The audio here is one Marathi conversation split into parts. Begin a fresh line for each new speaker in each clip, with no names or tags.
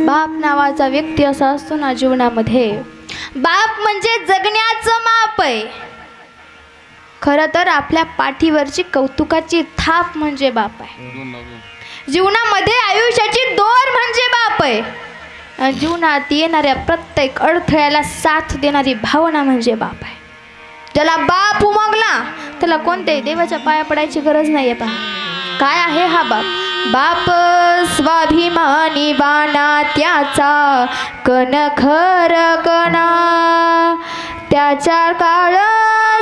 बाप नावाचा व्यक्ती असा असतो ना जीवनामध्ये, बाप म्हणजे जगण्याचं माप आहे. खरं तर आपल्या पाठीवरची कौतुकाची थाप म्हणजे बाप आहे. जीवनामध्ये आयुष्याची दोर म्हणजे बाप आहे. जीवनात येणाऱ्या प्रत्येक अडथळ्याला साथ देणारी भावना म्हणजे बाप आहे. ज्याला बाप उमगला त्याला कोणत्याही देवाच्या पाया पडायची गरज नाही आहे. पहा काय आहे हा बाप. बाप स्वाभिमानी बाणा त्याचा कणखर कणा, त्याच्या काळ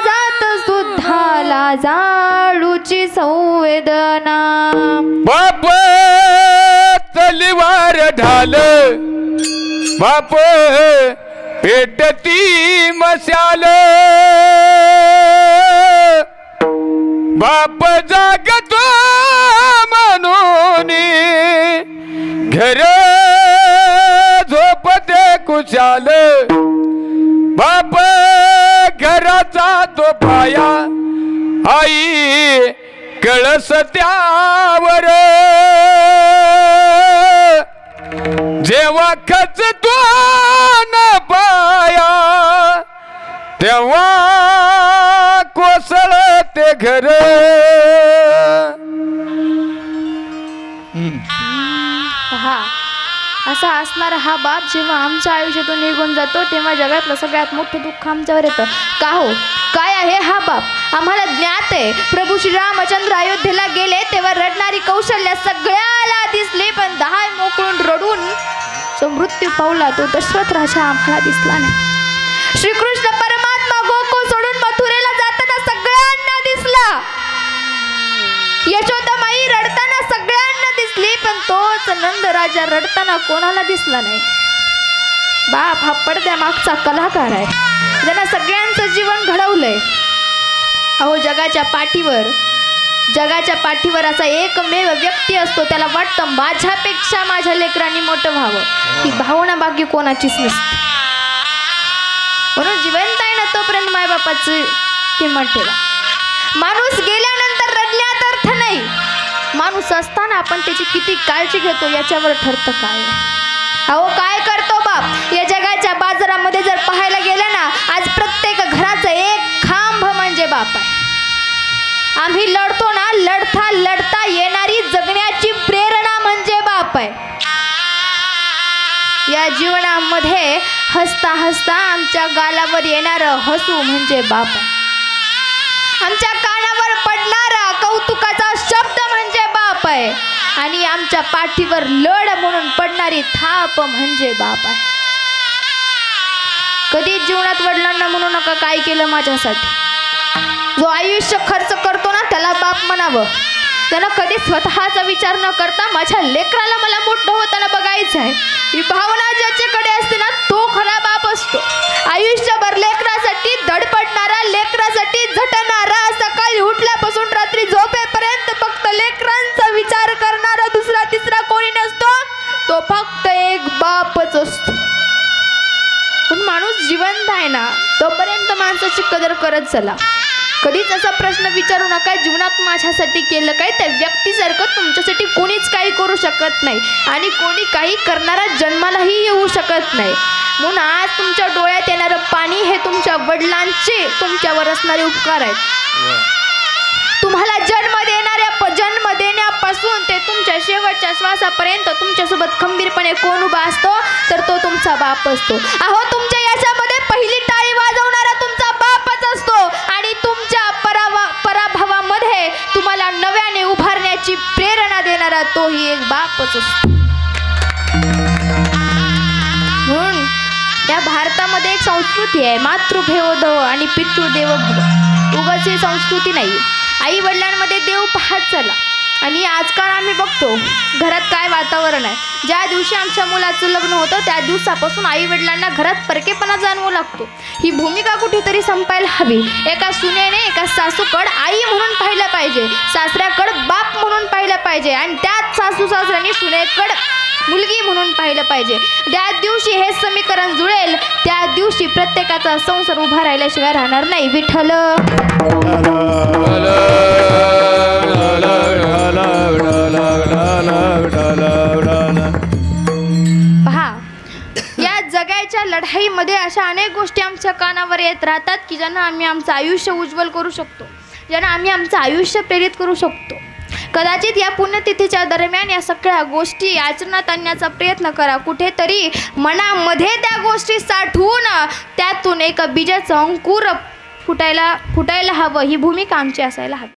जात सुद्धा जाळूची संवेदना.
बाप तलवार ढाल, बाप पेटती मशाल, बाप जागतो म्हणून घर झोपते कुशाल. बाप घराचा तो पाया, आई कळस त्यावर, जेव्हा खचतो न पाया तेव्हा कोसळते घर.
पहा असा असणारा हा बाप जेव्हा आमच्या आयुष्यातून निघून जातो तेव्हा जगातलं सगळ्यात मोठं दुःख आमच्यावर येतं. का हो काय आहे हा बाप. आम्हाला ज्ञात आहे प्रभू श्रीरामचंद्र अयोध्येला गेले तेव्हा रडणारी कौशल्या सगळ्याला दिसली, पण 10 मोकळून रडून जो मृत्यू पावला तो दशरथ राजा आम्हाला दिसला नाही. श्रीकृष्ण परमात्मा गोकुळ सोडून मथुरेला जाताना सगळ्यांना दिसला. यशोदामाई रडताना सगळ्यांना दिसली, पण तोच नंद राजा रडताना कोणाला दिसला नाही. बाप हा पडद्या मागचा कलाकार आहे, ज्यानं सगळ्यांचं जीवन घडवलंय. अहो जगाच्या पाठीवर असा एकमेव व्यक्ती असतो, त्याला वाटतं माझ्यापेक्षा माझ्या लेकरांनी मोठं व्हावं. ही भावना बाकी कोणाचीच नसते. म्हणून जिवंत आहे ना तोपर्यंत मायबापाची किंमत ठेवा. माणूस गेल्यानंतर रडण्यात अर्थ नाही, माणूस असताना आपण त्याची किती काळजी घेतो याच्यावर ठरतं काय. अहो काय करतो बाप. या जगाच्या बाजारामध्ये जर पाहायला गेलं ना, आज प्रत्येक घराचं एक खांब म्हणजे बाप आहे. आम्ही लढतो ना, लढता लढता येणारी जगण्याची प्रेरणा म्हणजे बाप आहे. या जीवनामध्ये हसता हसता आमच्या गालावर येणारं हसू म्हणजे बाप आहे. आमच्या कानावर पडणारा कौतुकाचा शब्द म्हणजे बाप आहे. आणि आमच्या पाठीवर लढ म्हणून पडणारी थाप म्हणजे बाप आहे. कधी जीवनात वडिलांना म्हणू नका काय केलं माझ्यासाठी. जो आयुष्य खर्च करतो ना त्याला बाप म्हणावं. त्याला कधी स्वतःचा विचार न करता माझ्या लेकराला मला मोठं होताना बघायचं आहे, ही भावना ज्याच्याकडे असते ना तो खरा बाप असतो. आयुष्यभर लेकरासाठी धडपडणारा, लेकरासाठी झटणारा, सकाळी उठल्यापासून रात्री झोपेपर्यंत फक्त लेकरांचा विचार करणारा दुसरा तिसरा कोणी नसतो, तो फक्त एक बापच असतो. पण माणूस जिवंत आहे ना तोपर्यंत माणसाची कदर करत चला. कधीच असा प्रश्न विचारू नका जीवनात माझ्यासाठी केलं काय. त्या व्यक्तीसारखं तुमच्यासाठी कोणीच काही करू शकत नाही आणि कोणी काही करणारा जन्मालाही येऊ शकत नाही. म्हणून आज तुमच्या डोळ्यात येणारं पाणी हे तुमच्या वडिलांचे तुमच्यावर असणारे उपकार आहेत. तुम्हाला जन्म देण्यापासून ते तुमच्या शेवटच्या श्वासापर्यंत तुमच्यासोबत खंबीरपणे कोण उभा असतो तर तो तुमचा बाप असतो. अहो तुमच्या यशामध्ये पहिली टाळी वाजवणारा तुमचा बापच असतो आणि तुमच्या पराभवामध्ये तुम्हाला नव्याने उभारण्याची प्रेरणा देणारा तोही एक बापच असतो. म्हणून या भारतामध्ये एक संस्कृती आहे, मातृभेवोभव आणि पितृदेवो भव. उगाच ही संस्कृती नाही. आई वडिलांमध्ये देव पाहत चला. आणि आजकाल आम्ही बघतो घरात काय वातावरण आहे. ज्या दिवशी आमच्या मुलाचं लग्न होतं त्या दिवसापासून आई वडिलांना घरात परकेपणा जाणवू लागतो. ही भूमिका कुठेतरी संपायला हवी. एका सुनेने एका सासूकड आई म्हणून पाहिलं पाहिजे, सासऱ्याकड बाप म्हणून पाहिलं पाहिजे आणि त्याच सासू सासऱ्याने सुनेकड मुलगी म्हणून पाहिलं पाहिजे. ज्या दिवशी हे समीकरण जुळेल त्या दिवशी प्रत्येकाचा संसार उभा राहिल्याशिवाय राहणार नाही. विठ्ठल पहा आयुष्याच्या लढाईमध्ये अशा अनेक गोष्टी आमच्या कानावर येत राहतात की ज्यांना आम्ही आमचं आयुष्य उज्ज्वल करू शकतो, ज्यांना आम्ही आमचं आयुष्य प्रेरित करू शकतो. कदाचित या पुण्यतिथीच्या दरम्यान या सगळ्या गोष्टी आचरणात आणण्याचा प्रयत्न करा. कुठेतरी मनामध्ये त्या गोष्टी साठवून त्यातून एक बीजाचं अंकुर फुटायला हवं. ही भूमिका आमची असायला हवी.